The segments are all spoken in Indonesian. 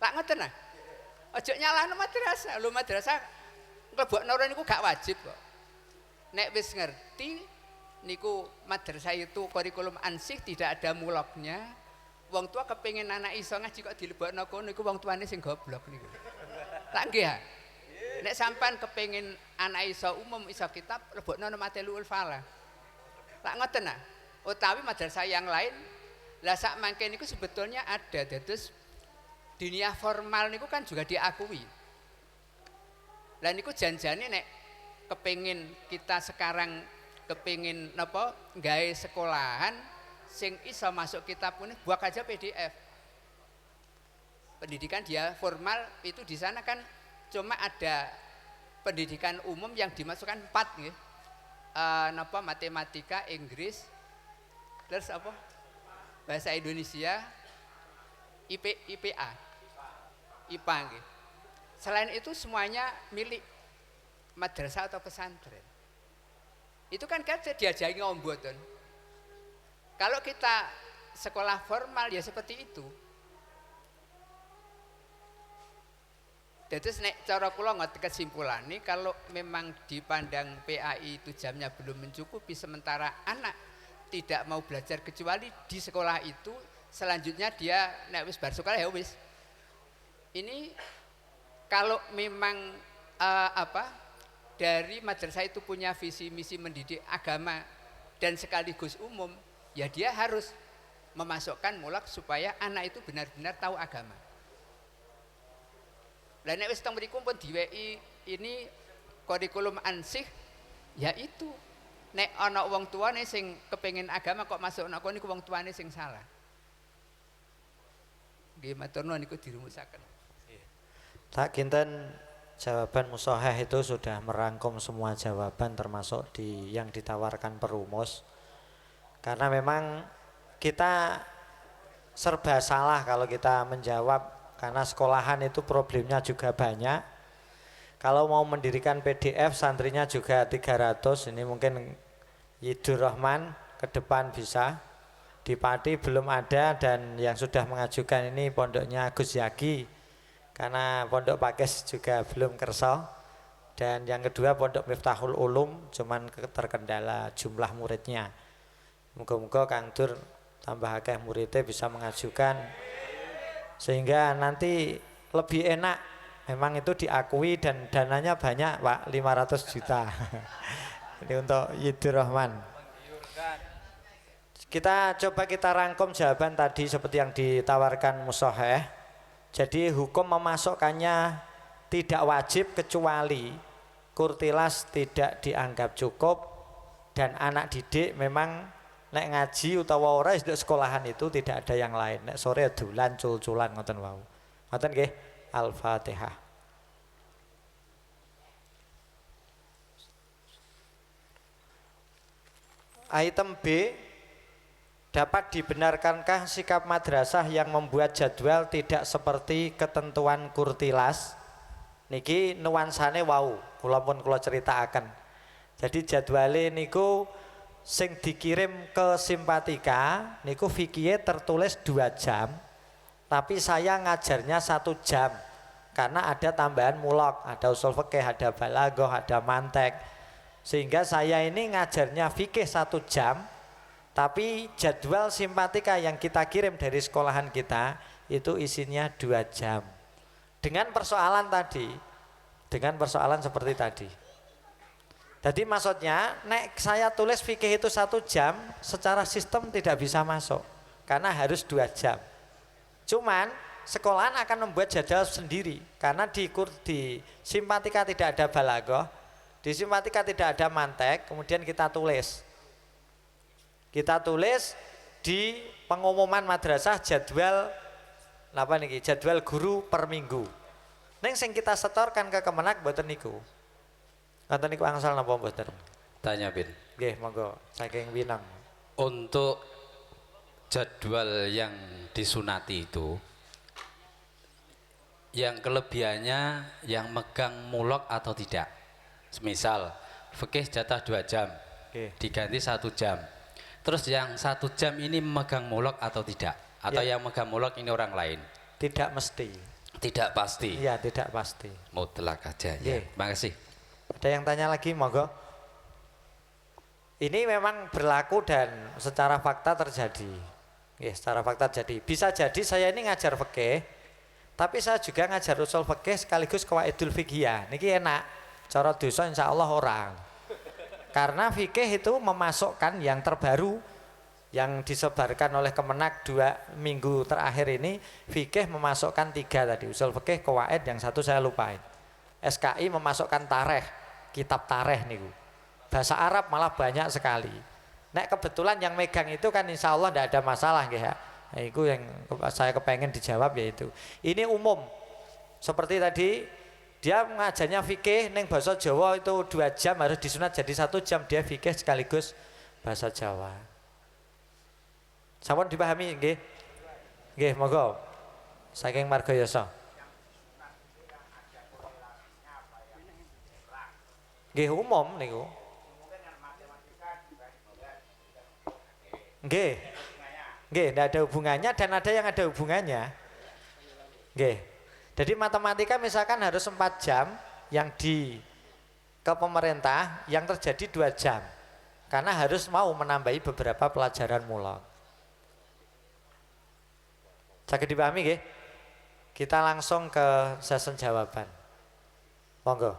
Tak ngoten nah. Aja nyalahno madrasah. Lho madrasah mlebokno niku gak wajib kok. Nek wis ngerti niku madrasah itu kurikulum ansih tidak ada muloknya. Wong tua kepengin anak iso ngaji kok dilebokno kono niku wong tuane sing goblok niku. Tak nggih ha. Nek sampean kepengin anak iso umum iso kitab lebokno Matilul Falah. Tak ngoten nah. Utawi madrasah yang lain lah sak mangke niku sebetulnya ada dados dunia formal niku kan juga diakui. Lah niku janjane nek kepengin kita sekarang kepengin napa gawe sekolahan sing iso masuk kitab pun buat aja PDF. Pendidikan dia formal itu di sana kan cuma ada pendidikan umum yang dimasukkan 4 nggih. Napa matematika, Inggris, terus apa? Bahasa Indonesia, IPA. IPA nggih. Selain itu semuanya milik madrasah atau pesantren. Itu kan diajari ngomboten. Kalau kita sekolah formal ya seperti itu. Jadi nek cara kula ngerti kesimpulannya kalau memang dipandang PAI itu jamnya belum mencukupi sementara anak tidak mau belajar kecuali di sekolah itu selanjutnya dia nek wis bar sekolah ya wis. Ini kalau memang dari madrasah itu punya visi misi mendidik agama dan sekaligus umum ya dia harus memasukkan mulak supaya anak itu benar-benar tahu agama. Lah nek wis teng mriku pun diweki ini kurikulum ansih ya itu nek ana wong tuane sing kepengin agama kok masuk nang kono niku wong tuane sing salah. Nggih matur nuwun niku dirumusaken. Tak kinten jawaban Musoheh itu sudah merangkum semua jawaban termasuk yang ditawarkan perumus. Karena memang kita serba salah kalau kita menjawab karena sekolahan itu problemnya juga banyak. Kalau mau mendirikan PDF santrinya juga 300, ini mungkin Yidur Rahman ke depan bisa. Di Pati belum ada dan yang sudah mengajukan ini pondoknya Gus Yagi karena pondok Pakis juga belum kerso. Dan yang kedua pondok Miftahul Ulum cuman terkendala jumlah muridnya. Moga-moga Kang Dur tambah akeh muridnya bisa mengajukan sehingga nanti lebih enak. Memang itu diakui dan dananya banyak Pak, 500 juta. Ini untuk Yidur Rahman. Kita rangkum jawaban tadi seperti yang ditawarkan Musoheh. Jadi hukum memasukkannya tidak wajib kecuali kurtilas tidak dianggap cukup dan anak didik memang nek ngaji utawa ora ndek sekolahan itu tidak ada yang lain. Nek sore dolan cul-culan ngoten wau. Ngoten nggih. Al-Fatihah. Item B, dapat dibenarkankah sikap madrasah yang membuat jadwal tidak seperti ketentuan kurtilas? Niki nuansane wau, kula pun kula critakaken. Jadi jadwale niku sing dikirim ke Simpatika niku fikih tertulis 2 jam tapi saya ngajarnya 1 jam karena ada tambahan mulok, ada usul fikih, ada balaghah, ada mantek, sehingga saya ini ngajarnya fikih 1 jam tapi jadwal Simpatika yang kita kirim dari sekolahan kita itu isinya 2 jam dengan persoalan seperti tadi. Jadi maksudnya nek saya tulis fikih itu 1 jam secara sistem tidak bisa masuk karena harus 2 jam. Cuman sekolahan akan membuat jadwal sendiri karena di Simpatika tidak ada balaghah, di Simpatika tidak ada mantek, kemudian kita tulis di pengumuman madrasah jadwal jadwal guru per minggu. Neng sing kita setorkan ke Kemenak mboten niku. Ngoten niku angsal napa mboten? Tanya Bin. Nggih, monggo saking Winang. Untuk jadwal yang disunati itu yang kelebihannya yang megang mulok atau tidak. Semisal fikih jatah 2 jam. Diganti 1 jam. Terus yang 1 jam ini megang mulok atau tidak? Atau yang megang mulok ini orang lain? Tidak mesti. Tidak pasti. Iya, tidak pasti. Mutlak aja ya. Terima kasih. Ada yang tanya lagi, monggo. Ini memang berlaku dan secara fakta terjadi. Ya, secara fakta terjadi. Bisa jadi saya ini ngajar fikih, tapi saya juga ngajar usul fikih sekaligus qawaidul fiqhiyah. Niki enak. Cara dosa insya Allah orang. Karena fikih itu memasukkan yang terbaru yang disebarkan oleh Kemenak 2 minggu terakhir ini. Fikih memasukkan 3 tadi, usul fikih, qawaid, yang satu saya lupain. SKI memasukkan tareh, kitab tareh niku. Bahasa Arab malah banyak sekali. Nek kebetulan yang megang itu kan insya Allah tidak ada masalah ya. Nah, itu yang saya kepengen dijawab yaitu. Ini umum. Seperti tadi dia mengajarnya fikih neng bahasa Jawa itu 2 jam harus disunat jadi 1 jam dia fikih sekaligus bahasa Jawa. Sampun dipahami nggih? Nggih, monggo. Saking Margayasa. Nggih umum niku. Nggih. Nggih, tidak ada hubungannya dan ada yang ada hubungannya. Nggih. Jadi matematika misalkan harus 4 jam yang ke pemerintah yang terjadi 2 jam. Karena harus mau menambahi beberapa pelajaran mulak. Sakit dipahami nggih? Kita langsung ke sesi jawaban. Monggo.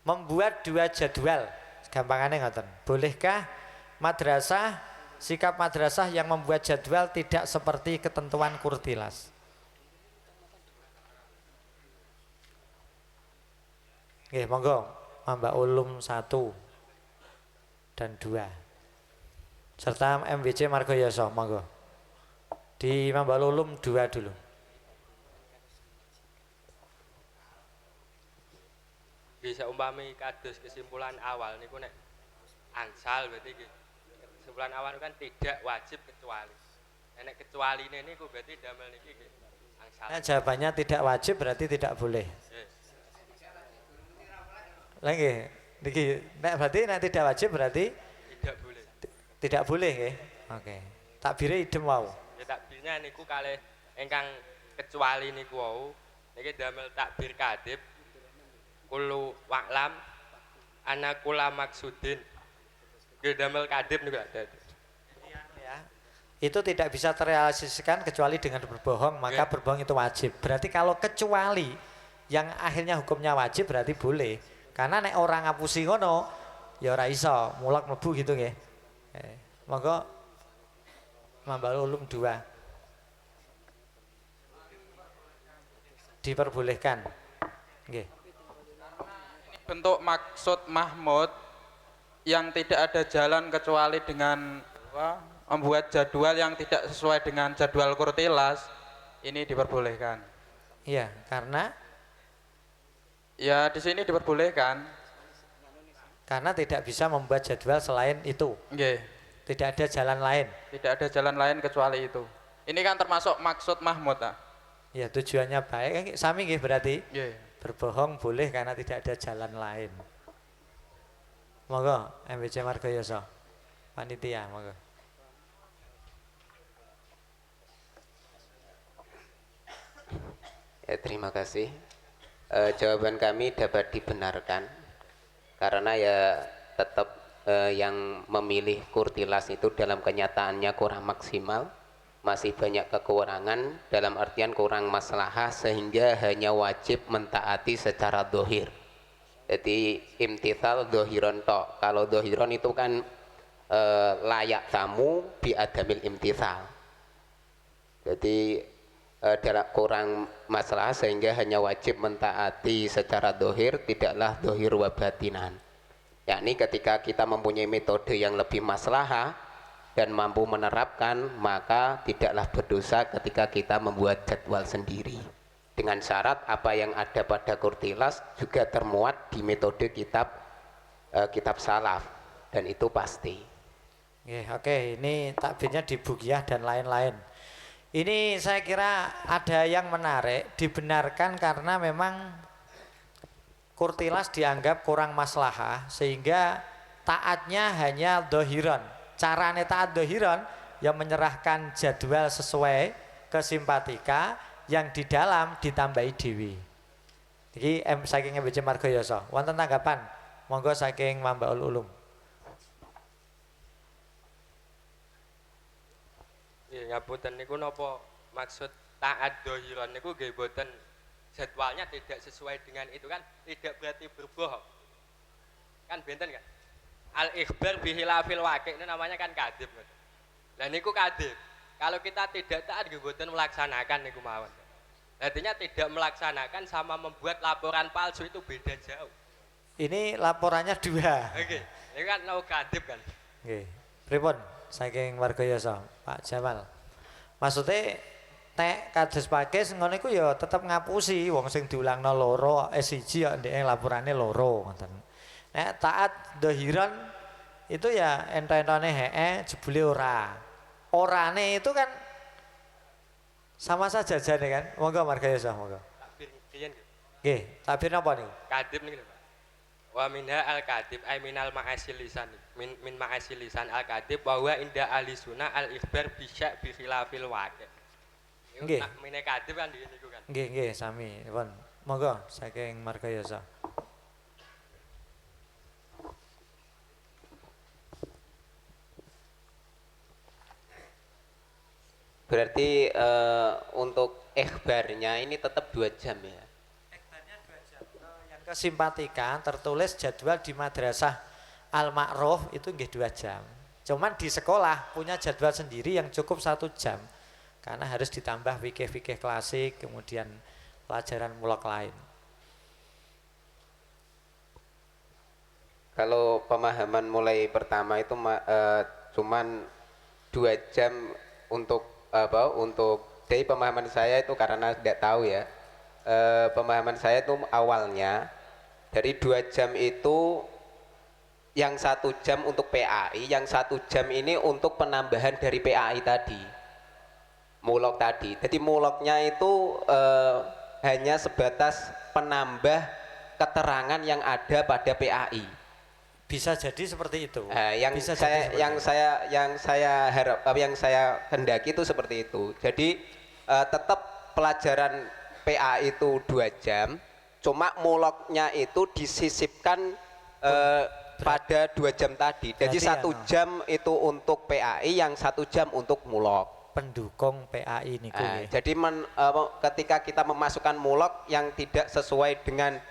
Membuat 2 jadwal, gampangannya ngoten. Bolehkah madrasah, sikap madrasah yang membuat jadwal tidak seperti ketentuan Kurtilas? Nggih, monggo. Mamba Ulum 1 dan 2 serta MWC Margayasa, monggo. Di Mamba Ulum 2 dulu. Bisa umpami kados kesimpulan awal niku nek angsal berarti kesimpulan awal kan tidak wajib kecuali. Nek kecuali ini niku berarti damel niki angsal. Nah, jawabannya tidak wajib berarti tidak boleh. Lagi, niki nek berarti nek tidak wajib berarti tidak boleh. Tidak boleh nggih. Oke. Takbire idem wau. Ya takbirnya niku kalih ingkang kecuali niku wau niki damel takbir kadib kulu wa'lam ana kula maksudin gedamel kadib niku ada. Ya. Itu tidak bisa terrealisasikan kecuali dengan berbohong, maka berbohong itu wajib. Berarti kalau kecuali yang akhirnya hukumnya wajib berarti boleh. Karena nek orang ngapusi ngono ya ora iso mulak mlebu gitu nggih. Monggo Mamba Ulum 2 diperbolehkan. Nggih. Bentuk maksud Mahmud yang tidak ada jalan kecuali dengan membuat jadwal yang tidak sesuai dengan jadwal Kurtilas ini diperbolehkan. Iya, karena ya di sini diperbolehkan karena tidak bisa membuat jadwal selain itu. Nggih. Tidak ada jalan lain. Tidak ada jalan lain kecuali itu. Ini kan termasuk maksud Mahmud. Ya, tujuannya baik. Sami nggih berarti. Nggih. Berbohong boleh karena tidak ada jalan lain. Monggo MWC Margayasa. Panitia, monggo. Ya, terima kasih. Jawaban kami dapat dibenarkan karena ya tetap yang memilih Kurtilas itu dalam kenyataannya kurang maksimal, masih banyak kekurangan dalam artian kurang maslahah sehingga hanya wajib mentaati secara dohir. Jadi imtithal dohiron tok. Kalau dohiron itu kan layak tamu bi adamil imtithal. Jadi dalam kurang masalah sehingga hanya wajib mentaati secara dohir, tidaklah dohir wabatinan. Yakni ketika kita mempunyai metode yang lebih maslahah dan mampu menerapkan, maka tidaklah berdosa ketika kita membuat jadwal sendiri. Dengan syarat apa yang ada pada Kurtilas juga termuat di metode kitab salaf, dan itu pasti. Oke, ini takbirnya di Bugiyah dan lain-lain. Ini saya kira ada yang menarik, dibenarkan karena memang Kurtilas dianggap kurang maslahah sehingga taatnya hanya dohiron. Carane taat dohiron yang menyerahkan jadwal sesuai ke simpatika, yang di dalam ditambahi dewi. Iki saking MBC Margoyoso. Wonten tanggapan? Monggo saking Mambaul Ulum. Nggih, ngapunten niku napa maksud taat dohiron niku nggih boten jadwalnya tidak sesuai dengan itu kan tidak berarti berbohong. Kan benten kan? Al ikhbar bihilafil waqi' itu namanya kan kadhib. Lah niku kadhib. Kalau kita tidak taat nggih boten melaksanakan niku mawon. Artinya tidak melaksanakan sama membuat laporan palsu itu beda jauh. Ini laporannya dua. Oke, ini kan no kadhib kan. Nggih. Pripun saking Margoyoso, Pak Jamal. Maksudnya nek kados pakis ngono iku ya tetep ngapusi wong sing diulangno loro, siji ya ndek laporane loro ngoten. Nek taat dohiron itu ya ento-entone jebule ora. Orane itu kan sama saja jane kan. Monggo Margoyoso, monggo. Takbir kiyen nggih. Nggih, takbir napa niku? Kadhib niku lho, Pak. Wa minha al kadhib ay minal ma'asil lisan. Min ma'asil lisan al kadhib wa huwa inda ahli sunnah al ikhbar bi sya' bi khilafil waqi'. Nggih. Mine kadhib kan niku kan. Nggih, sami. Pun. Monggo saking Margoyoso. Berarti untuk ikhbarnya ini tetap 2 jam ya. Ikhbarnya 2 jam. Yang ke simpatika tertulis jadwal di madrasah Al Ma'ruf itu nggih 2 jam. Cuman di sekolah punya jadwal sendiri yang cukup 1 jam. Karena harus ditambah fikih-fikih klasik, kemudian pelajaran mulak lain. Kalau pemahaman mulai pertama itu cuman 2 jam untuk untuk dari pemahaman saya itu karena tidak tahu ya. Pemahaman saya itu awalnya dari 2 jam itu yang 1 jam untuk PAI, yang 1 jam ini untuk penambahan dari PAI tadi, mulok tadi. Jadi muloknya itu hanya sebatas penambah keterangan yang ada pada PAI. Bisa jadi seperti itu. Yang saya hendaki itu seperti itu. Jadi tetap pelajaran PA itu 2 jam, cuma muloknya itu disisipkan pada 2 jam tadi. Jadi 1 jam itu untuk PAI, yang 1 jam untuk mulok. Pendukung PAI niku nggih. Jadi ketika kita memasukkan mulok yang tidak sesuai dengan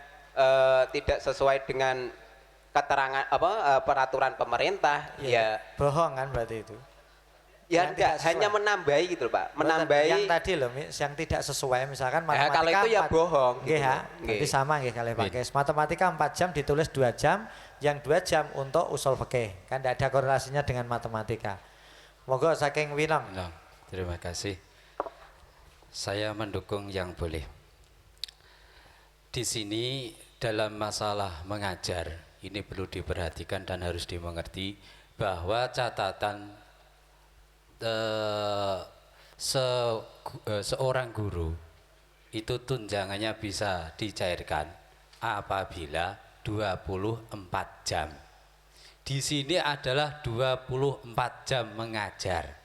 keterangan peraturan pemerintah ya bohong kan berarti itu ya enggak hanya menambahi gitu Pak, menambahi yang tadi loh yang tidak sesuai misalkan matematika kalau itu ya bohong nggih gitu. Berarti sama nggih kali pakai matematika 4 jam ditulis 2 jam, yang 2 jam untuk usul fikih kan tidak ada korelasinya dengan matematika. Monggo saking Winong. No, terima kasih. Saya mendukung yang boleh. Di sini dalam masalah mengajar ini perlu diperhatikan dan harus dimengerti bahwa catatan seorang guru itu tunjangannya bisa dicairkan apabila 24 jam. Di sini adalah 24 jam mengajar.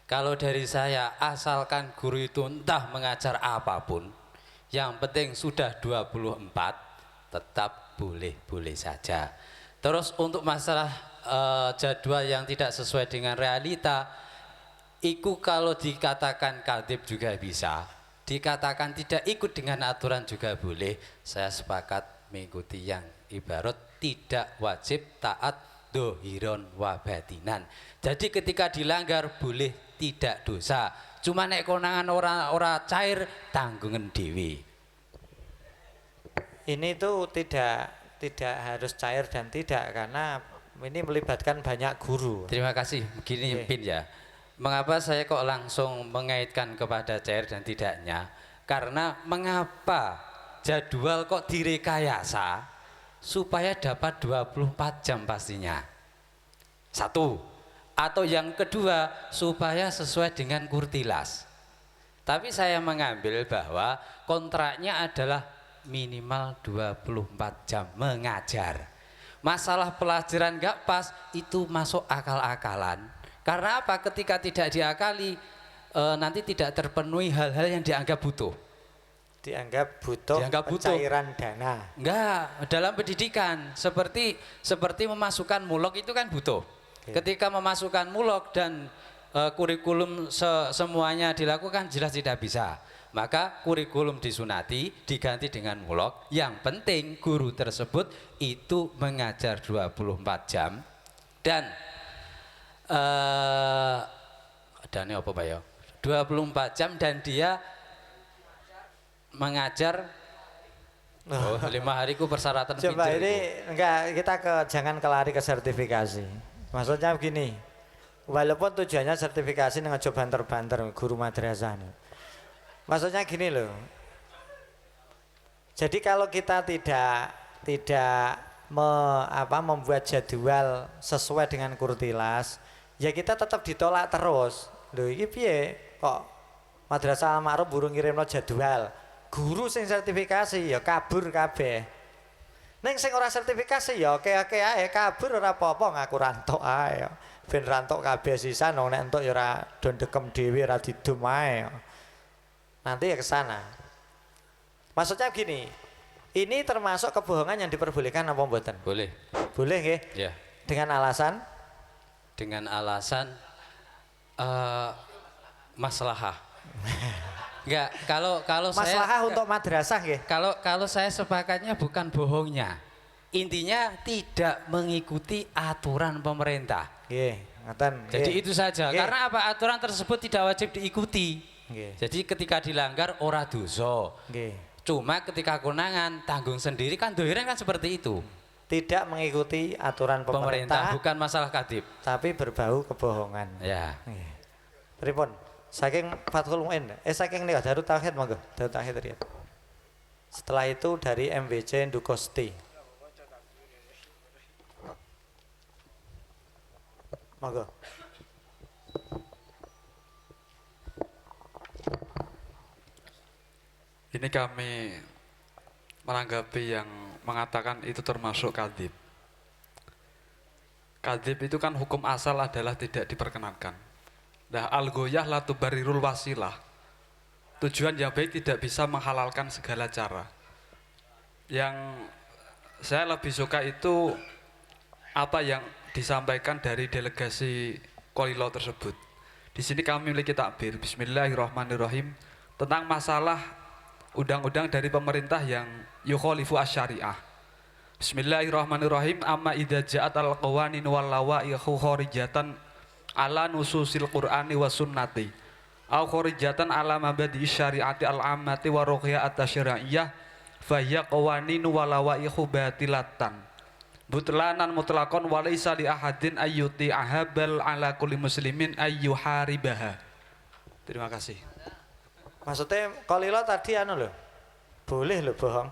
Kalau dari saya, asalkan guru itu entah mengajar apapun, yang penting sudah 24, tetap boleh-boleh saja. Terus untuk masalah jadwal yang tidak sesuai dengan realita, itu kalau dikatakan kadhib juga bisa, dikatakan tidak ikut dengan aturan juga boleh. Saya sepakat mengikuti yang ibarat tidak wajib taat dohiron wa batinan. Jadi ketika dilanggar boleh tidak dosa. Cuma nek konangan ora cair tanggungan dewi. Ini tuh tidak harus cair dan tidak, karena ini melibatkan banyak guru. Terima kasih. Begini Pin ya. Mengapa saya kok langsung mengaitkan kepada cair dan tidaknya? Karena mengapa jadwal kok direkayasa supaya dapat 24 jam pastinya. Satu. Atau yang kedua supaya sesuai dengan kurtilas. Tapi saya mengambil bahwa kontraknya adalah minimal 24 jam mengajar. Masalah pelajaran nggak pas itu masuk akal-akalan. Karena apa? Ketika tidak diakali, nanti tidak terpenuhi hal-hal yang dianggap butuh. Dianggap butuh Dianggap butuh. pencairan dana. Enggak, dalam pendidikan seperti memasukkan mulok itu kan butuh. Iya. Ketika memasukkan mulok dan kurikulum semuanya dilakukan jelas tidak bisa. Maka kurikulum disunati diganti dengan mulok. Yang penting guru tersebut itu mengajar 24 jam dan adanya apa Pak ya? 24 jam dan dia mengajar 5 hari ku persyaratan Coba pinter ini itu. enggak, kita jangan kelari ke sertifikasi. Maksudnya begini, walaupun tujuannya sertifikasi dengan coba banter-banter guru madrasah nih. Maksudnya gini loh. Jadi kalau kita tidak membuat jadwal sesuai dengan kurtilas, ya kita tetap ditolak terus. Loh iki piye kok Madrasah Al Ma'ruf burung ngirimno jadwal. Guru sing sertifikasi ya kabur kabeh. Ning sing ora sertifikasi ya oke-oke ae kabur ora apa-apa ngaku rantok ae. Ben rantok kabeh sisan nek entuk ya ora do ndekem dhewe ora didum ae. Nanti ya ke sana. Maksudnya gini, ini termasuk kebohongan yang diperbolehkan apa mboten? Boleh. Boleh nggih? Ya. Dengan alasan maslahah. Enggak, kalau saya maslahah untuk madrasah nggih. kalau saya sepakatnya bukan bohongnya. Intinya tidak mengikuti aturan pemerintah. Nggih, ngoten. Jadi itu saja. Nggih. Karena apa? Aturan tersebut tidak wajib diikuti. Nggih. Jadi ketika dilanggar ora dosa. Nggih. Cuma ketika konangan tanggung sendiri kan dohiran kan seperti itu. Tidak mengikuti aturan pemerintah, Bukan masalah kadip. tapi berbau kebohongan. Ya. Nggih. Pripun? Saking Fathul Muin, saking nih Darut Tauhid monggo, Darut Tauhid Riyad. Setelah itu dari MWC Dukosti. Monggo. Ini kami menanggapi yang mengatakan itu termasuk kadhib. Kadhib itu kan hukum asal adalah tidak diperkenankan. Nah, al-ghoyah la tubarirul wasilah. Tujuan yang baik tidak bisa menghalalkan segala cara. Yang saya lebih suka itu apa yang disampaikan dari delegasi Kolilo tersebut. Di sini kami memiliki takbir Bismillahirrahmanirrahim tentang masalah undang-undang dari pemerintah yang yukhalifu asy-syariah. Bismillahirrahmanirrahim. Amma idza ja'at al-qawanin wal lawaihu kharijatan ala nususil Qur'ani wa sunnati aw kharijatan ala mabadi syariati al-ammati wa ruqyah at-tasyri'iyah fa hiya qawanin wa lawaihu batilatan butlanan mutlaqan wa laysa li ahadin ayyuti ahabal ala kulli muslimin ayyuharibaha. Terima kasih. Maksudnya Kolilo tadi loh, boleh loh bohong.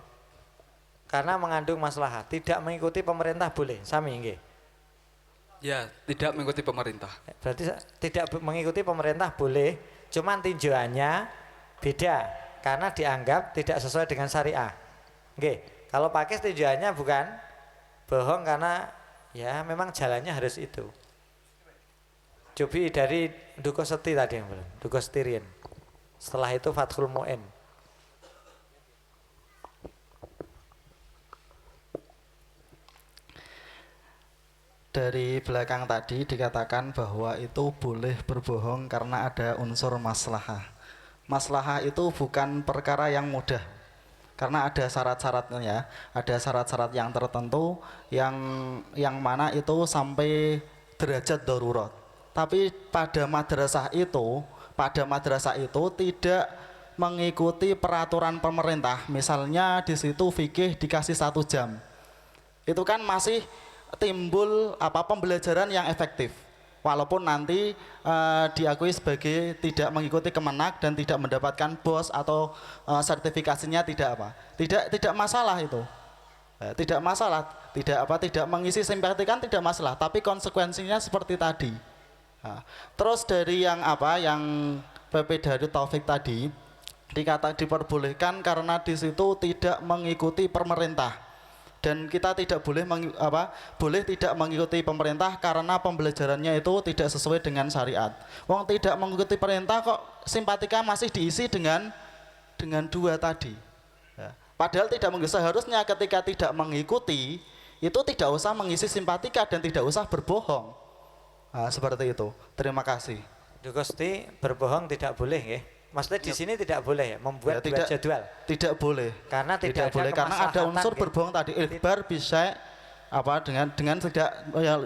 Karena mengandung maslahat, tidak mengikuti pemerintah boleh, sami nggih. Ya, tidak mengikuti pemerintah. Berarti tidak mengikuti pemerintah boleh, cuman tinjauannya beda karena dianggap tidak sesuai dengan syariah. Nggih, kalau pakai tinjauannya bukan bohong karena ya memang jalannya harus itu. Cobi dari Dukoseti tadi yang belum, Dukostirien. Setelah itu Fathul Mu'in. Dari belakang tadi dikatakan bahwa itu boleh berbohong karena ada unsur maslahah. Maslahah itu bukan perkara yang mudah. Karena ada syarat-syaratnya, ada syarat-syarat yang tertentu yang mana itu sampai derajat darurat. Tapi pada madrasah itu tidak mengikuti peraturan pemerintah. Misalnya di situ fikih dikasih 1 jam. Itu kan masih timbul pembelajaran yang efektif. Walaupun nanti diakui sebagai tidak mengikuti Kemenak dan tidak mendapatkan BOS atau sertifikasinya tidak masalah itu. Tidak masalah, tidak mengisi simpati kan tidak masalah, tapi konsekuensinya seperti tadi. Nah, terus dari yang PP Darut Taufik tadi diperbolehkan karena di situ tidak mengikuti pemerintah. Dan kita tidak boleh boleh tidak mengikuti pemerintah karena pembelajarannya itu tidak sesuai dengan syariat. Wong tidak mengikuti perintah kok simpatika masih diisi dengan dua tadi. Ya. Padahal tidak mengikuti, seharusnya ketika tidak mengikuti itu tidak usah mengisi simpatika dan tidak usah berbohong. Nah, seperti itu. Terima kasih. Gusti, berbohong tidak boleh ya. Maksudnya di sini tidak boleh ya membuat Ya, dua jadwal. Tidak boleh. Karena tidak ada boleh karena ada unsur kemaslahatan, berbohong tadi. Ikhbar bisa dengan tidak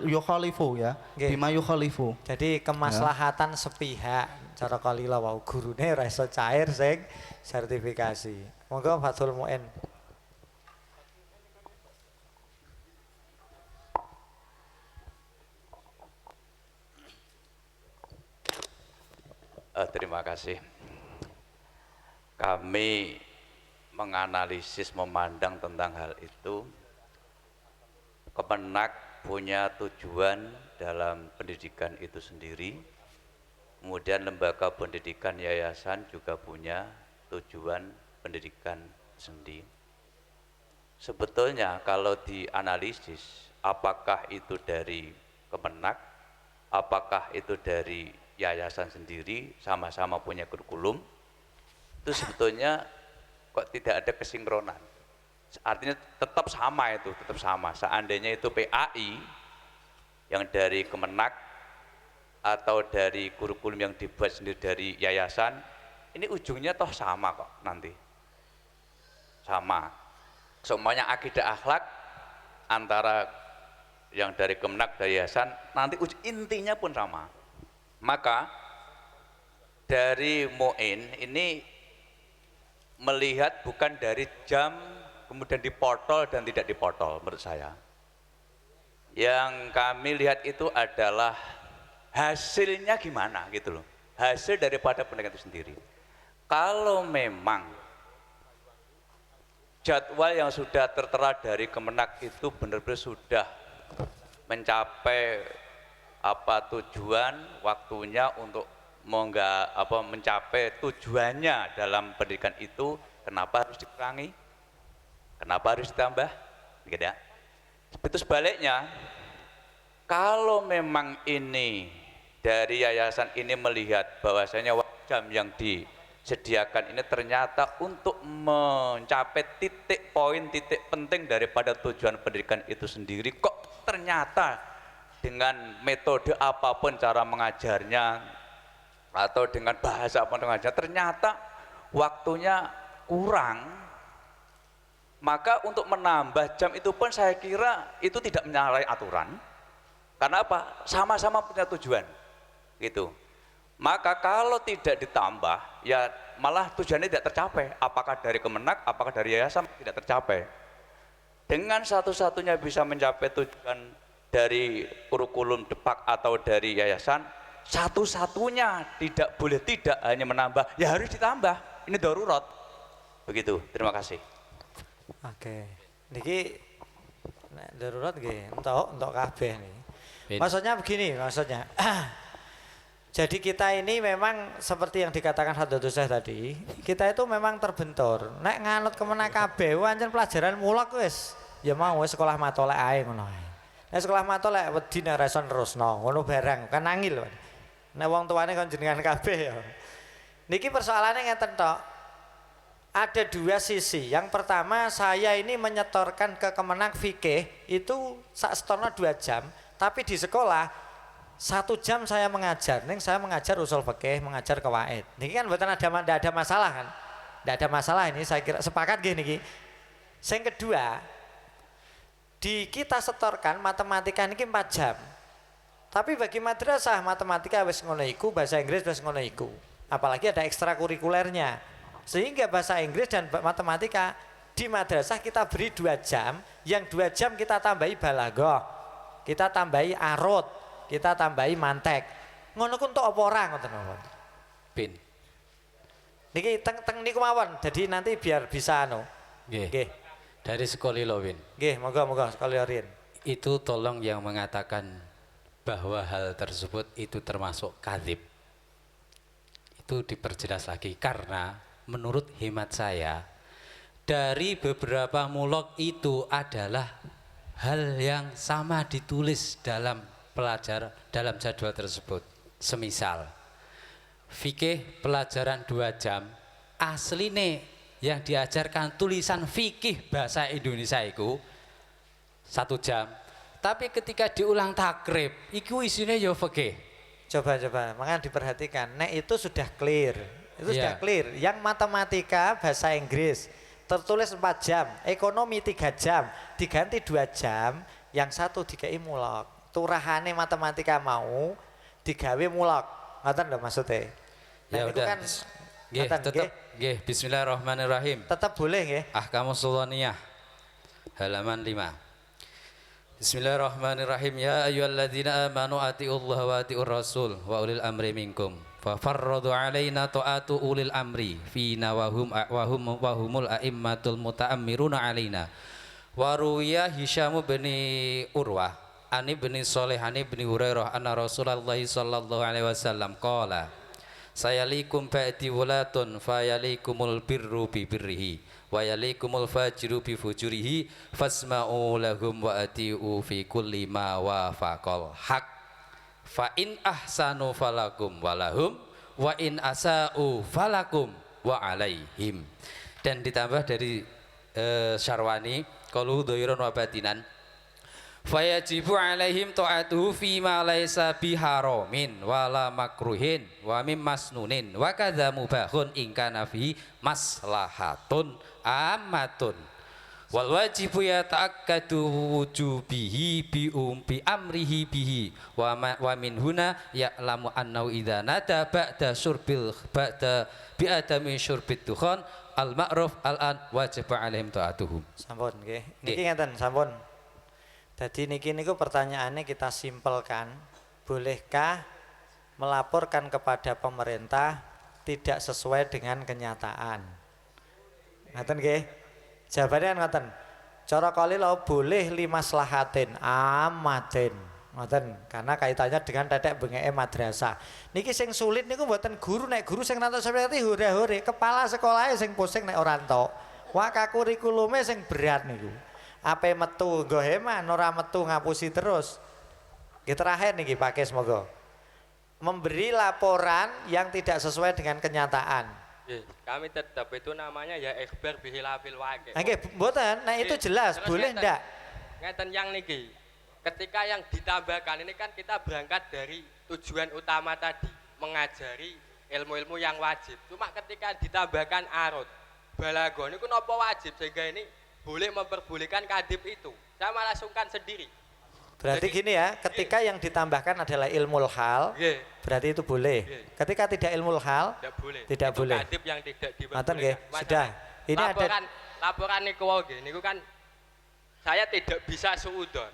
yukhalifu ya. Nggih. Bima yukhalifu. Jadi kemaslahatan sepihak cara kalila wau gurune ora iso cair sing sertifikasi. Monggo Fathul Muin. Terima kasih. Kami menganalisis, memandang tentang hal itu. Kemenak punya tujuan dalam pendidikan itu sendiri. Kemudian lembaga pendidikan yayasan juga punya tujuan pendidikan sendiri. Sebetulnya kalau dianalisis, apakah itu dari Kemenak, apakah itu dari yayasan sendiri, sama-sama punya kurikulum, itu sebetulnya kok tidak ada kesinkronan. Artinya tetap sama itu, tetap sama. Seandainya itu PAI yang dari Kemenak atau dari kurikulum yang dibuat sendiri dari yayasan, ini ujungnya toh sama kok nanti. Sama. Semuanya akidah akhlak antara yang dari Kemenak dari yayasan, nanti intinya pun sama. Maka dari Muin ini melihat bukan dari jam kemudian dipotol dan tidak dipotol menurut saya. Yang kami lihat itu adalah hasilnya gimana gitu loh. Hasil daripada pendidikan itu sendiri. Kalau memang jadwal yang sudah tertera dari Kemenak itu benar-benar sudah mencapai tujuan waktunya untuk mencapai tujuannya dalam pendidikan itu, kenapa harus dikurangi? Kenapa harus ditambah? Gitu ya. Itu sebaliknya, kalau memang ini dari yayasan ini melihat bahwasanya jam yang disediakan ini ternyata untuk mencapai titik poin, titik penting daripada tujuan pendidikan itu sendiri, kok ternyata dengan metode apapun cara mengajarnya atau dengan bahasa apa mengajar ternyata waktunya kurang, maka untuk menambah jam itu pun saya kira itu tidak menyalahi aturan. Karena apa? Sama-sama punya tujuan gitu. Maka kalau tidak ditambah ya malah tujuannya tidak tercapai, apakah dari Kemenak apakah dari yayasan tidak tercapai. Dengan satu-satunya bisa mencapai tujuan dari kurikulum depak atau dari yayasan, satu-satunya tidak boleh tidak hanya menambah, ya harus ditambah. Ini darurat. Begitu. Terima kasih. Oke. Niki nek darurat nggih entuk kabeh nih. Maksudnya begini, maksudnya. Jadi kita ini memang seperti yang dikatakan Hadratus Syekh tadi, kita itu memang terbentur. Nek nganut Kemenak kabeh, pancen pelajaran mulak wis. Ya mau wis sekolah matolek ae ngono ae. Nek sekolah matolek wedi nek ra iso nerusno, ngono barang kan nangil. Nek wong tuane kon jenengan kabeh ya. Niki persoalannya ngeten tok. Ada dua sisi. Yang pertama, saya ini menyetorkan ke Kemenak fikih itu sak setorno 2 jam, tapi di sekolah 1 jam saya mengajar. Ning saya mengajar usul fikih, mengajar qawaid. Niki kan mboten ada masalah kan? Tidak ada masalah ini, saya kira sepakat nggih niki. Yang kedua, di kita setorkan matematika niki 4 jam. Tapi bagi madrasah matematika wis ngono iku, bahasa Inggris wis ngono iku. Apalagi ada ekstrakurikulernya. Sehingga bahasa Inggris dan matematika di madrasah kita beri 2 jam, yang 2 jam kita tambahi balaghah, kita tambahi arut, kita tambahi mantek. Ngono ku entuk apa ora ngoten mawon. Bin. Niki teng niku mawon. Jadi nanti biar bisa anu. Nggih. Dari Sekolilo Win. Nggih, moga-moga Sekolilo Rin. Itu tolong yang mengatakan bahwa hal tersebut itu termasuk kadzib. Itu diperjelas lagi karena menurut hemat saya dari beberapa mulok itu adalah hal yang sama ditulis dalam dalam jadwal tersebut. Semisal fikih pelajaran 2 jam, asline yang diajarkan tulisan fikih bahasa Indonesia itu 1 jam, tapi ketika diulang takrib iku isine ya fikih. Coba makanya diperhatikan, nek itu sudah clear. Itu sudah clear. Yang matematika bahasa Inggris tertulis 4 jam, ekonomi 3 jam, diganti 2 jam, yang satu dikai mulok. Turahane matematika mau digawe mulok. Ngoten lho maksudnya. Ya itu udah. kan Nggih, tetep nggih, bismillahirrahmanirrahim. Tetap boleh nggih. Ahkamus Sultaniyah halaman 5. Bismillahirrahmanirrahim. Ya ayyuhalladzina amanu atiullaha wa atiur rasul wa ulil amri minkum. Fa farradu alaina ta'atu ulil amri fina wa humul a'immatul muta'ammiruna alaina. Wa ruwiya Hisham bin Urwah ani bin Shalih ani bin Hurairah anna Rasulullah sallallahu alaihi wasallam qala sayalikum ba'di wulatun fayalikumul birru bi birrihi wa yalikumul fajiru bi fujurihi fasma'u lahum wa ati'u fi kulli ma wafaqal haq fa in ahsanu falakum walahum wa in asa'u falakum wa alaihim. Dan ditambah dari Syarwani qalu dhairan wa batinan fayajibu alaihim ta'atuhu fima laysa biharamin wala makruhin wa mim masnunin wa kadza mubahun in kana fi maslahatun ammatun wal wajibu yata'akkadu wujubihi bi amrihi bihi wa min huna ya'lamu annahu idza nada ba'da bi adami syurbid dukhan al ma'ruf al an wajib alaihim ta'atuhum. Sampun nggih. Niki ngeten sampun. Jadi niku pertanyaannya kita simpelkan, bolehkah melaporkan kepada pemerintah tidak sesuai dengan kenyataan? Ngaten nggih? Jawabannya ngaten. Cara kalila boleh limaslahatin amatin. Ngoten, karena kaitannya dengan tetek bengeke madrasah. Niki sing sulit niku mboten guru, nek guru sing nantos seperti hore-hore, kepala sekolahnya sing pusing nek ora entuk. Wah kurikulumnya sing berat niku. Apa metu nggo heman ora metu ngapusi terus. Nggih terakhir niki pakai semoga. Memberi laporan yang tidak sesuai dengan kenyataan. Kami tetap itu namanya ya ikhbar bihilafil waqi'. Nggih mboten, nah itu jelas boleh ndak? Ngeten yang niki. Ketika yang ditambahkan ini kan kita berangkat dari tujuan utama tadi, mengajari ilmu-ilmu yang wajib. Cuma ketika ditambahkan arut, balaghah niku napa wajib sehingga ini boleh memperbolehkan kadib itu. Saya malah sungkan sendiri. Berarti jadi, gini ya, ketika yang ditambahkan adalah ilmu hal, berarti itu boleh. Ketika tidak ilmu hal, tidak boleh. Kadib yang tidak diperbolehkan. Sudah. Ini laporan niku niku kan saya tidak bisa suudon.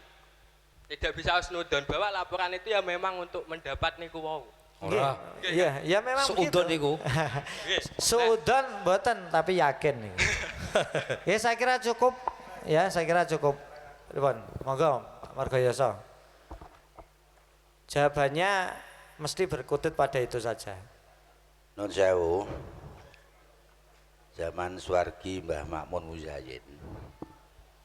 Tidak bisa usnudon bahwa laporan itu ya memang untuk mendapat niku wau. Iya, ya memang suudon niku. Suudon mboten tapi yakin niku. Ya saya kira cukup. Ya saya kira cukup. Pripun? Monggo Margoyoso. Jawabannya mesti berkutut pada itu saja. Nun sewu. Zaman Suwargi Mbah Makmun Muzayyin.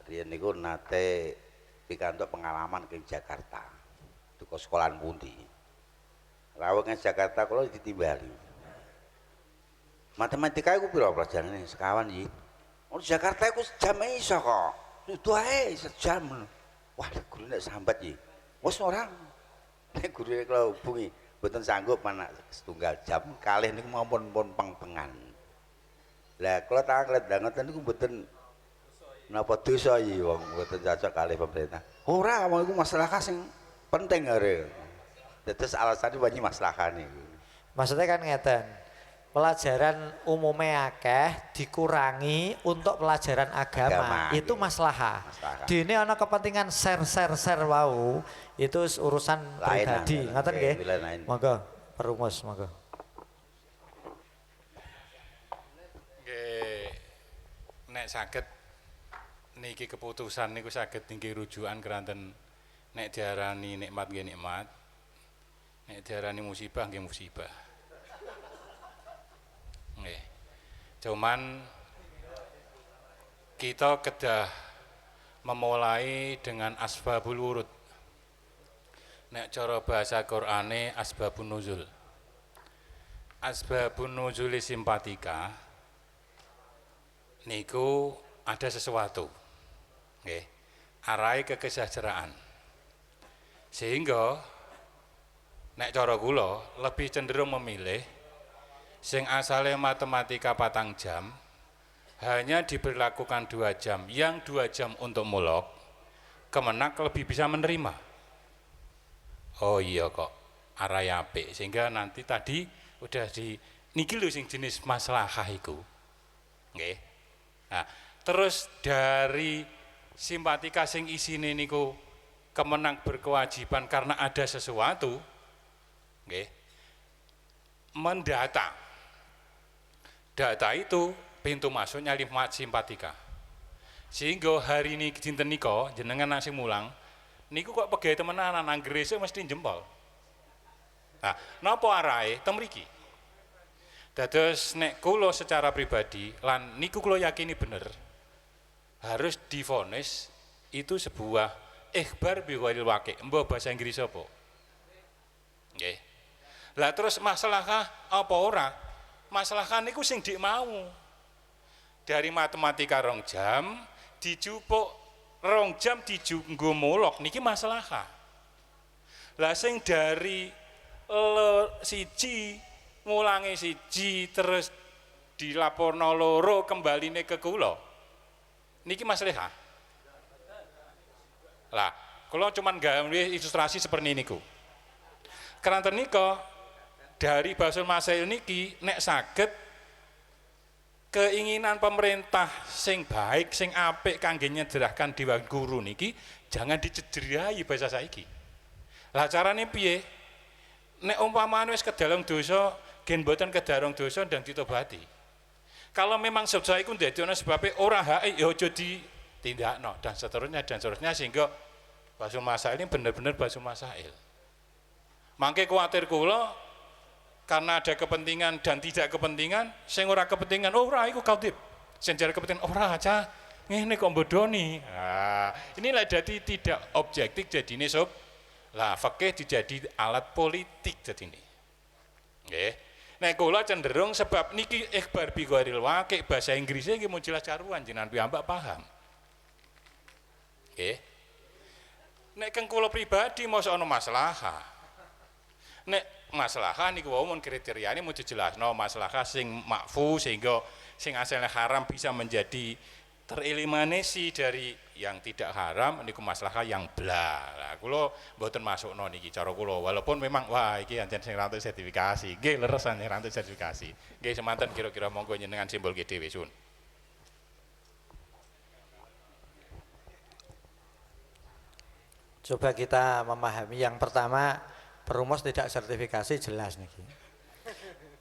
Riyen niku nate pikantuk pengalaman ke Jakarta. Itu ke sekolahan pundi. Rawuh ke Jakarta kula ditimbali. Matematika iku pira pelajarane sekawan iki. Oh Jakarta iku sejam iso kok. Itu ae sejam. Wah, guru nek sambat iki. Wes ora. Nek guru kula hubungi mboten sanggup anak setunggal jam kalih niku mampun peng-pengan. Lah kula tak nglet ngoten niku mboten napa dosa iki wong mboten cocok kalih pemerintah. Ora, wong iku masalah sing penting are. Dados alasane banyak maslahan niku. Maksudnya kan ngeten. Pelajaran umumnya akeh dikurangi untuk pelajaran agama itu maslahah. Dene ana kepentingan share wau itu urusan pribadi. Ngoten nggih. Monggo perumus monggo. Nggih nek saged niki keputusan niku saged niki rujukan keranten nek diarani nikmat nggih nikmat. Nek diarani musibah nggih musibah. Nggih. Cuman kita kedah memulai dengan asbabul wurud. Nek cara bahasa Qur'ane asbabun nuzul. Asbabun nuzuli simpatika niku ada sesuatu. Nggih. Arai kekesejahteraan. Sehingga nek cara kula lebih cenderung memilih sing asale matematika 4 jam hanya diberlakukan 2 jam, yang 2 jam untuk mulok, kemenak lebih bisa menerima. Oh iya kok, arai apik, sehingga nanti tadi udah di niki lho sing jenis maslahah iku. Nggih. Nah, terus dari simpatika sing isine niku kemenang berkewajiban karena ada sesuatu, nggih. Mendata. Data itu pintu masuknya lewat simpatika. Sehingga hari ini dinten nika jenengan nasi mulang niku kok pegawai temenan nang gresik mesti jempol. Nah, napa arahe teng mriki? Dados nek kula secara pribadi lan niku kula yakini bener harus divonis itu sebuah ikhbar bi ghairil waqi'. Mbah bahasa Inggris apa? Nggih. Lah terus masalah apa ora? Masalah niku sing dik mau. Dari matematika 2 jam dijupuk 2 jam dijunggo molok niki masalah. Lah sing dari siji ngulangi siji terus dilaporno loro kembaline ke kula. Niki masalah. Lah, kula cuman gawe ilustrasi seperti niku. Keranten nika dari Basul Masail niki nek saged keinginan pemerintah sing baik, sing apik kangge nyederahkan Dewan Guru niki jangan dicederai bahasa saiki. Lah carane piye? Nek umpamane wis kedalang dosa, gen mboten kedarung dosa dan ditobati. Kalau memang sebab iku ndadekno sebabe ora hake ya aja ditindakno dan seterusnya sehingga Basul Masail ini benar-benar Basul Masail. Mangke kuwatir kula karena ada kepentingan dan tidak kepentingan, sing ora kepentingan, ora iku kautip. Sing jare kepentingan ora aja, ngene kok bodoni. Nah, inilah jadi tidak objektif jadine sob. Lah fikih dijadi alat politik jadine. Nggih. Nek kula cenderung sebab niki ikhbar bi ghairil waqi' bahasa Inggrisnya iki mau jelas karuan jenengan piyambak paham. Nggih. Nek keng kula pribadi mosok ana masalah. Nek masalah niku wau mun kriteriane mau dijelasno masalah sing makfu sehingga sing asalnya haram bisa menjadi tereliminasi dari yang tidak haram niku masalah yang bla. Lah kula mboten masukno niki cara kula walaupun memang wah iki anjen sing rantuk sertifikasi. Nggih leres sing rantuk sertifikasi. Nggih semanten kira-kira monggo njenengan simbol dhewe sun. Coba kita memahami yang pertama, perumus tidak sertifikasi jelas nih.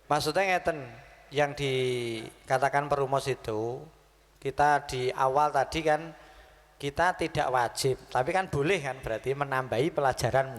Maksudnya ngeten, yang dikatakan perumus itu kita di awal tadi kan kita tidak wajib, tapi kan boleh kan berarti menambahi pelajaran